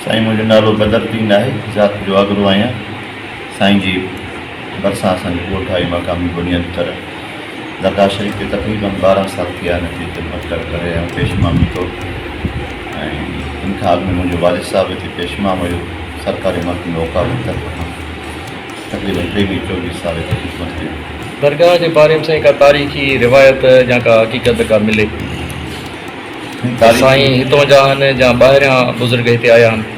साईं मुंहिंजो नालो बदरुद्दीन आहे, ज़ात जो आगरो आहियां। साईं जी भरिसां असांजी ॻोठ आई मक़ामी बुनियाद तर दरगाह शरीफ़ ते तक़रीबन 12 साल थिया हिन जी ख़िदमत करे रहिया आहियूं पेशमामी तौरु। ऐं इन खां अॻु में मुंहिंजो वालिद साहिबु हिते पेशमाम हुयो सरकारी महकमे औक़ाफ़ जी तरफ़ खां। तक़रीबन 23-24 साल हिते ख़िदमत कई। दरगाह के बारे में साईं का तारीख़ी रिवायत या का हक़ीक़त का मिले साईं हितों जा आहिनि या ॿाहिरियां बुज़ुर्ग हिते आया आहिनि?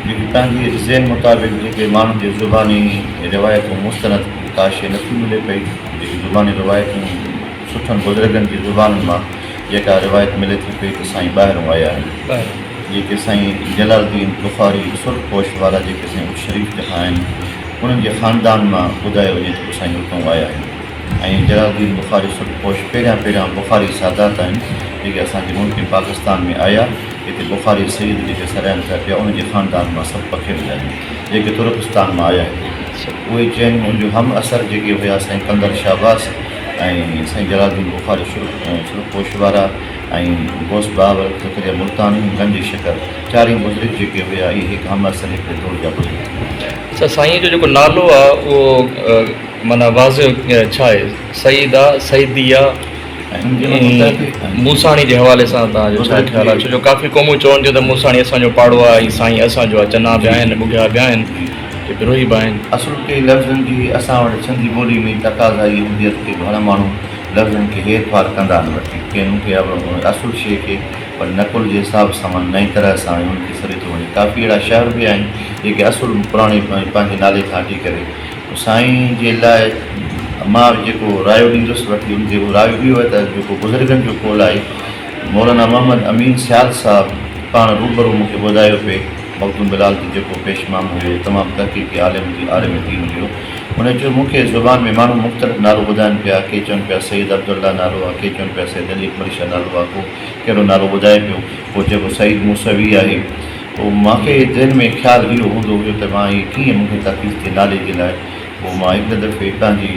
जेकी पंहिंजी ज़हन मुताबिक़ जेके माण्हुनि जी ज़ुबानी रिवायतूं मुस्तनद का शइ नथी मिले पई। जेकी ज़ुबानी रिवायतूं सुठनि बुज़ुर्गनि जी ज़ुबानुनि मां जेका रिवायत मिले थी पई त साईं ॿाहिरों आया आहिनि। जेके साईं जलालुद्दीन बुखारी सुर्ख़पोश वारा जेके साईं शरीफ़ जेका आहिनि उन्हनि जे ख़ानदान मां ॿुधायो वञे थो साईं उतां आया आहिनि। ऐं जलालुद्दीन बुखारी सुर्ख़पोश पहिरियां बुखारी सादात आहिनि जेके असांजे मुल्क पाकिस्तान में आया। हिते बुखारी सईद जेके सराइनि था पिया उनजे ख़ानदान मां सभु पखियल आहिनि जेके तुर्कस्तान मां आया हिते। उहे चइनि मुंहिंजो हम असर जेके हुआ साईं कंदर शाहबाज़ ऐं साईं जलालुद्दीन बुखारी सुर्ख़पोश वारा ऐं गोस बाबर ज़करिया मुल्तानी गंज शकर चारई बुज़ुर्ग जेके हुआ इहे हिकु हम असर हिकिड़े दौर जा बुज़ुर्ग। अच्छा, साईं जो जेको नालो आहे उहो माना वाज़िह छा आहे? सईद आहे, सईदी आहे, मूसाणी जे हवाले सां तव्हांजो छा ख़्यालु आहे? छो जो काफ़ी क़ौमूं चवनि थियूं त मूसाणी असांजो पाड़ो आहे ऐं साईं असांजो आहे, चना बि आहिनि ॿुॻिया बि आहिनि बिरोही बि आहिनि। असुल के लफ़्ज़नि जी असां वटि सिंधी ॿोली में तक़ाज़ा इहा हूंदी आहे की घणा माण्हू लफ़्ज़नि खे हेर फार कंदा आहिनि वठी कंहिं खे असुल शइ खे पर नकुल जे हिसाब सां माना नई तरह सां उनखे सरे थो वञे। काफ़ी अहिड़ा शहर बि आहिनि जेके असुल पुराणे पंहिंजे नाले खां हटी करे साईं जे लाइ मां जेको रायो ॾींदुसि वठी उन जेको रायो इहो आहे त जेको बुज़ुर्गनि जो कोल आहे मौलाना मोहम्मद अमीन सियाल साहिबु पाण रूबरू मूंखे ॿुधायो पिए मखदूम बिलाल जो जेको पेशमाम हुयो तमामु तहक़ीक़ी आलिम दीन हुयो। उन जो मूंखे ज़ुबान में माण्हू मुख़्तलिफ़ नालो ॿुधाइनि पिया। के चवनि पिया सईद अब्दुल्ला नालो आहे, के चवनि पिया सईद अली अकबर शाह नालो आहे, को कहिड़ो नालो ॿुधाए पियो। पोइ जेको सईद मूसवी आहे पोइ मूंखे ज़हन में ख़्यालु इहो हूंदो हुयो त मां इहे कीअं मूंखे तकलीफ़ थिए नाले जे लाइ। पोइ मां हिकु दफ़े पंहिंजी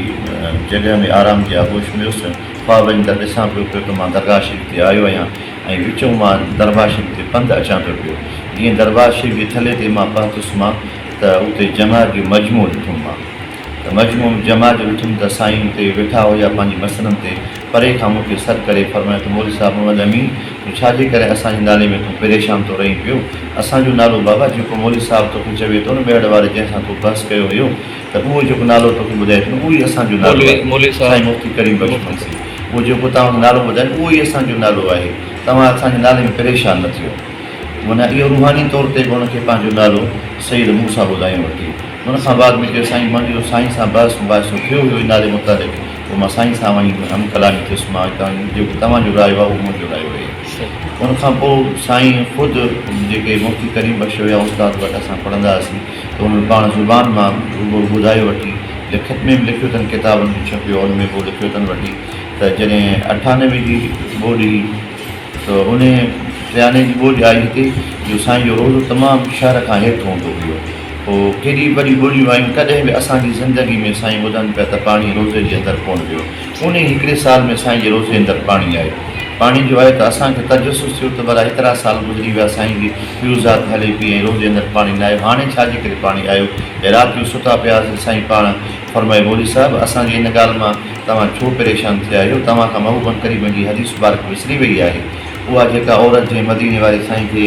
जॻह में आराम जी आगोश में हुयुसि ख़्वाब ईंदड़ ॾिसां पियो त मां दरगाह शरीफ़ ते आयो आहियां ऐं विचो मां दरबार शरीफ़ ते पंधु अचां पियो पियो। जीअं दरबार शरीफ़ जे थले ते मां पहुतुसि मां त उते जमात जो मजमू ॾिठुमि मां त मजमू जमात जो ॾिठुमि त साईं उते वेठा हुया पंहिंजी मसलनि ते परे खां मूंखे सॾु करे फ़रमायो त मौलवी साहिबु मोहम्मद अमीन तूं छाजे करे असांजे नाले में तूं परेशान थो रहीं पियो? असांजो नालो बाबा जेको मौलवी साहिबु तोखे चवे थो न ॿेड़ वारे जंहिंसां तूं बहस कयो हुयो त उहो जेको नालो तोखे ॿुधाए थो उहो ई असांजो नालो आहे। साईं मुफ़्ती करीम बख़्शी उहो जेको तव्हां नालो ॿुधाए उहो ई असांजो नालो आहे। तव्हां असांजे नाले में परेशान न थियो। माना इहो रूहानी तौर ते बि हुनखे पंहिंजो नालो सईद मूसा ॿुधायूं वठी। हुन खां बाद मूंखे साईं मुंहिंजो साईं सां बहस थियो हुयो नाले मुताबिक़। पोइ मां साईं सां वञी हम कलामी थियुसि मां जेको तव्हांजो रायो आहे उहो मुंहिंजो रायो आहे। उन खां पोइ साईं ख़ुदि जेके मुफ़्ती करीम बख़्श हुया उस्ताद वटि असां पढ़ंदा हुआसीं त उन्हनि पाण ज़ुबान मां ॿुधायो वठी लिखत में बि लिखियो अथनि किताबनि में छपियो उन में पोइ लिखियो अथनि वठी त जॾहिं 98 जी ॿोली त उन 93 जी ॿोली आई हिते जो साईं जो रोज़ो तमामु शहर खां हेठि हूंदो हुयो। पोइ केॾी वॾी ॿोलियूं आयूं कॾहिं बि असांजी ज़िंदगी में साईं ॿुधनि पिया त पाणी रोज़े जे अंदरि कोन वियो। उन हिकिड़े साल में साईं जे रोज़े जे अंदरि पाणी आयो। पाणी जो आहे त असांखे तजसुस थियो त भला एतिरा साल गुज़री विया साईं जी फ्यूज़ात हले पई ऐं रोज़े अंदरि पाणी न आयो। हाणे छाजे करे पाणी आयो? ऐं राति जो सुता पियासीं साईं पाण फ़रमाए मौलवी साहिबु असांजी इन ॻाल्हि मां तव्हां छो परेशान थिया आहियो? तव्हां खां महबूबन करीम जी हदीस मुबारक विसरी वई आहे। उहा जेका औरत जंहिं मदीने वारे साईं खे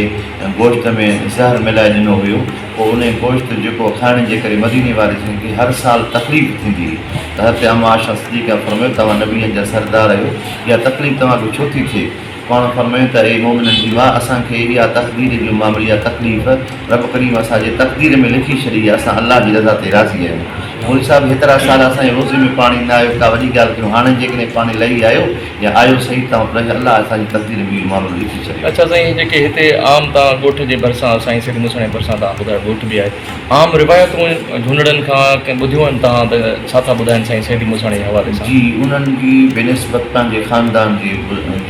गोश्त में ज़हर मिलाए ॾिनो हुयो पोइ उन गोश्त जेको खाइण जे करे मदीने वारे साईं खे हर साल तकलीफ़ थींदी हुई त हज़रत अम्मा आयशा सिद्दीक़ा फ़रमायो तव्हां नबीअनि जा सरदार आहियो इहा तकलीफ़ तव्हांखे छो थी थिए? पाण फ़रमायो त ए मोमिननि जी मां असांखे इहा तक़दीर जो मामलो इहा तकलीफ़ रब करीम असांजे तक़दीर में लिखी छॾी आहे। असां अलाह जी रज़ा ते राज़ी आहियूं। मौलवी साहिबु हेतिरा साल असांजे रोज़े में पाणी न आयो का वॾी ॻाल्हि कयूं। हाणे जेकॾहिं पाणी लही आयो या आयो सही तव्हां पर अलाह असांजी तक़दीर में इहो मामलो लिखी छॾियो। अच्छा साईं, जेके हिते आम तव्हां ॻोठ जे भरिसां साईं सईद मूसाणी भरिसां तव्हां ॿुधायो ॻोठ बि आहे, आम रिवायतूं झुंडड़नि खां कंहिं ॿुधियूं आहिनि तव्हां त छा था ॿुधाइनि साईं सईद मूसाणी जे हवाले सां? जी, उन्हनि जी बेनिस्बत पंहिंजे ख़ानदान जी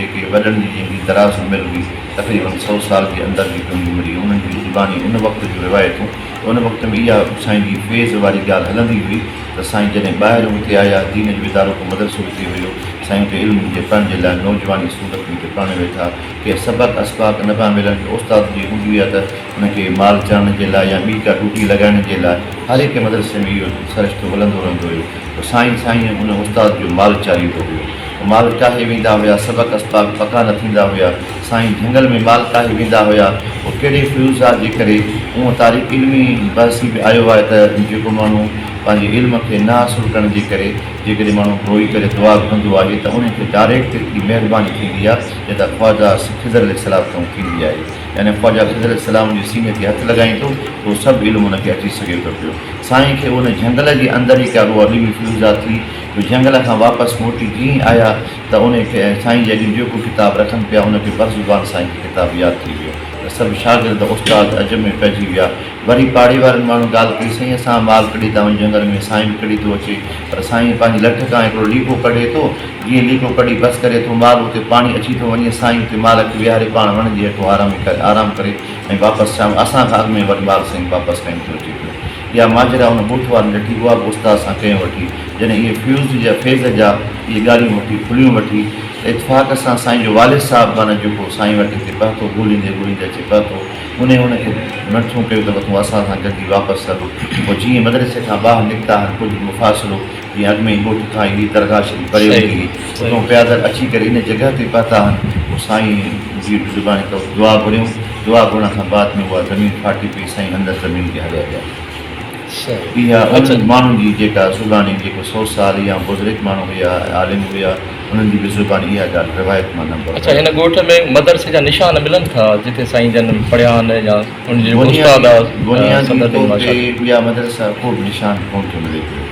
जेके वॾनि जी जंहिंजी दराज़ उमिरि हुई तक़रीबन 100 साल जे अंदरि जेकी उमिरि हुई उन्हनि जी ज़ुबानी उन वक़्त जूं रिवायतूं उन वक़्त में इहा साईं जी फेज़ वारी ॻाल्हि हलंदी हुई त साईं जॾहिं ॿाहिरि हुते आया दीन जो इदारो को मदरसो हिते हुयो साईं हुते इल्म जे पढ़ण जे लाइ नौजवानी सूरत में पढ़णु वेठा के सबक़ असबाक न पिया मिलनि उस्ताद जी हूंदी आहे त हुनखे माल चढ़ण जे लाइ या ॿी का ड्यूटी लॻाइण जे लाइ हर हिकु मदरसे में इहो सरिश्तो हलंदो रहंदो हुयो त साईं हुन उस्ताद जो माल चाढ़ींदो हुयो माल टाहे वेंदा हुआ सबक़ असबाक पका न थींदा हुआ साईं झंगल में माल टाहे वेंदा हुआ पोइ कहिड़े फ्यूज़ात जे करे उहो तारीख़ इल्मी बहसी बि आयो आहे त जेको माण्हू पंहिंजे इल्म खे न हासिलु करण जे करे जेकॾहिं माण्हू रोई करे दुआ कंदो आहे त उनखे डायरेक्ट हिकिड़ी महिरबानी थींदी आहे त ख़्वाजा ख़िज़र अलैहिस्सलाम थींदी आहे यानी ख़्वाजा ख़िज़र अलैहिस्सलाम जी सीने ते हथु लॻाईंदो त उहो सभु इल्मु हुनखे अची सघे थो पियो साईं खे उन झंगल जे अंदरि ई का उहा इल्मी फ्यूज़ात थी झंगल खां वापसि मोटी जीअं आया त उनखे साईं जॾहिं जेको किताबु रखनि पिया उनखे बरज़ुबान साईं खे किताबु यादि थी वियो त सभु शागिर्द उस्ताद अज में पइजी विया वरी पाड़ी वारनि माण्हू ॻाल्हि कई साईं असां माल कढी था वञूं झंगल में साईं बि कढी थो अचे पर साईं पंहिंजी लठ खां हिकिड़ो लीको कढे थो जीअं लीको कढी बसि करे थो माल उते पाणी अची थो वञे साईं उते माल खे विहारे पाण वण जे हेठो आराम करे ऐं वापसि शाम असांखां अॻु में वरी माल साईं वापसि खणी थो अचे पियो इहा माजरा हुन ॻोठ वारनि ॾिठी उहा बि उस्ताद सां कयूं वठी जॾहिं इहे फ्यूज़ जा फेज़ जा इहे ॻाल्हियूं वठी खुलियूं वठी इतफ़ाक़ सां साईं जो वालिद साहिबु माना जेको साईं वटि हिते पहुतो ॻोल्हींदे अचे पहुतो हुनखे नथो कयो त वठूं असां सां जल्दी वापसि हलो पोइ जीअं मदरसे खां ॿाहिरि निकिता कुझु मुफ़ासिलो जीअं अॻु में ॻोठ खां हेॾी दरगाह शरीफ़ परे वठी हुई उतां प्यादल अची करे इन जॻह ते पहुता आहिनि पोइ साईं जी ज़ुबानी त दुआ घुरियूं दुआ घुरण खां बाद में उहा ज़मीन फाटी पई साईं अंदरि ज़मीन खे हलिया विया इहा उन्हनि माण्हुनि जी जेका ज़ुबानी जेको 100 साल या बुज़ुर्ग माण्हू हुया आलिम हुया उन्हनि जी बि ज़ुबानी इहा ॻाल्हि रिवायत मां नंबर अच्छा हिन ॻोठ में मदरसे जा निशान मिलनि था जिते साईं जन पढ़िया आहिनि या हुनजे उस्ताद इहा मदरसा को बि निशान कोन थो मिले पियो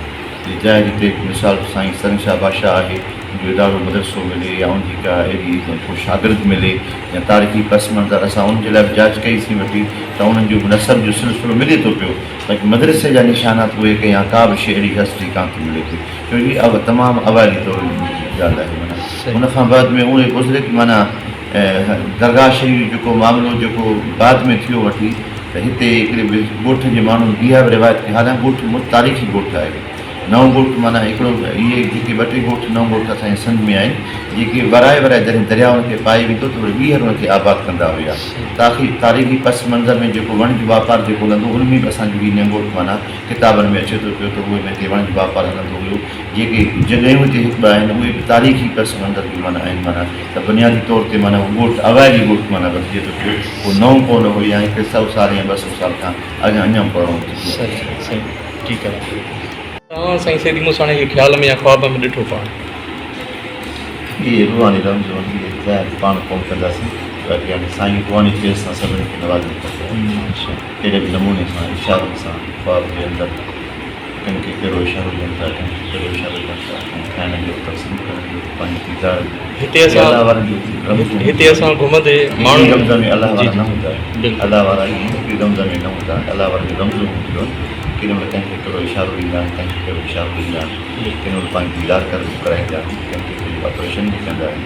जाइ जिते मिसाल साईं सरशाह बादशाह आहे जो ॾाढो मदरसो मिले या उनजी का अहिड़ी को शागिर्द मिले या तारीख़ी पस मंज़र असां उनजे लाइ बि जांच कईसीं वठी त उन्हनि जो नसब जो सिलसिलो मिले थो पियो बाक़ी मदरसे जा निशानात उहे के या का बि शइ अहिड़ी हस्ती कान थी मिले पई छो इहा तमामु अवाइली तौर ॻाल्हि आहे माना उनखां बाद में उहे बुज़ुर्ग माना दरगाह शरीफ़ जेको मामिलो जेको बाद में थियो वठी त हिते हिकिड़े ॻोठ जे माण्हुनि इहा बि रिवायत कई हालांकि ॻोठ तारीख़ी ॻोठ आहे नओं ॻोठ माना हिकिड़ो इहे जेके 2-3 ॻोठ नओं ॻोठ असांजे सिंध में आहिनि जेके वराए जॾहिं दरियाउनि खे पाए वेंदो त उहे ॿीहर हुनखे आबाद कंदा हुआ तारीख़ी पस मंज़र में जेको वणज वापारु जेको हलंदो उन में बि असांजो हीउ नओं ॻोठ माना किताबनि में अचे थो पियो त उहे हिते वणज वापारु हलंदो हुयो जेके जॻहियूं हिते हिकु ॿ आहिनि उहे बि तारीख़ी पस मंज़र बि माना आहिनि माना त बुनियादी तौर ते माना उहो ॻोठ अवाइली ॻोठ माना वधिजे थो पियो उहो नओं कोन हुओ या हिकु 100 साल या 200 साल खां अॻियां अञा पढ़णो ठीकु आहे तव्हां साईं सैदी मूसाणी खे ख़्याल में या ख़्वाब में ॾिठो पाण इहे रूहानी रमज़ ज़ाहिर पाण कोन कंदासीं बाक़ी हाणे साईं रूहानी खे असां सभिनी खे नवाज़ी कहिड़े बि नमूने सां इशारनि सां ख़्वाब जे अंदरि कंहिंखे कहिड़ो इशारो ॾियनि था कंहिंखे कहिड़ो इशारो ॾियनि था खाइण जो तक़सीम करण जो पंहिंजी किताब हिते असां घुमंदे माण्हू रमज़ में अलाह वारा न हूंदा अलाह वारा रमज़ में न हूंदा अलाह वारा जो रमज़ हूंदियूं आहिनि केॾी महिल कंहिंखे कहिड़ो इशारो ॾींदा आहिनि कंहिंखे कहिड़ो इशारो ॾींदा आहिनि केॾी महिल पंहिंजी दीदार कराईंदा आहिनि कंहिंखे कहिड़ी ऑपरेशन बि कंदा आहिनि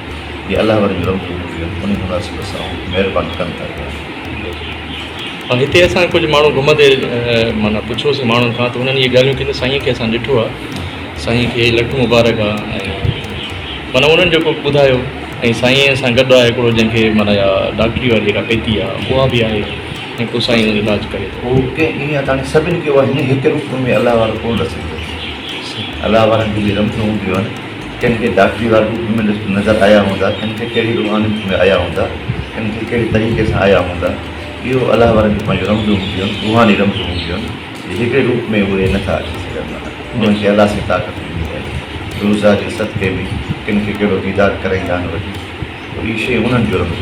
इहे अलाह वारे जो रमज़ हूंदियूं आहिनि उन मुनासिब सां महिरबानी कनि था हिते असां कुझु माण्हू घुमंदे माना पुछियोसीं माण्हुनि खां त हुननि इहे ॻाल्हियूं कयूं साईं खे असां ॾिठो आहे साईं खे लख मुबारक आहे ऐं माना उन्हनि जेको ॿुधायो ऐं साईं सां गॾु आहे हिकिड़ो जंहिंखे माना डॉक्टरी वारी जेका पेती आहे उहा बि आहे ऐं पोइ साईं उन इलाजु करे पोइ कंहिं ईअं हाणे सभिनि खे उहा हिन हिकु रूप में अलाह वारो कोन रसींदो अलाह वारनि जी रमज़ हूंदियूं आहिनि कंहिंखे डॉक्टरी वारे रूप में नज़र आया हूंदा कंहिंखे कहिड़ी रूहानी में आया हूंदा कंहिंखे कहिड़े तरीक़े सां आया हूंदा इहो अलाह वारनि जी पंहिंजो रमज़ हूंदियूं आहिनि रूहानी रमज़ हूंदियूं आहिनि हिकिड़े रूप में उहे नथा अची सघनि उन्हनि खे अलाह सां ताक़त ॾींदी आहे रोज़ा जे सदके में कंहिंखे कहिड़ो दीदार कराईंदा आहिनि वठी इहा शइ उन्हनि जो रमज़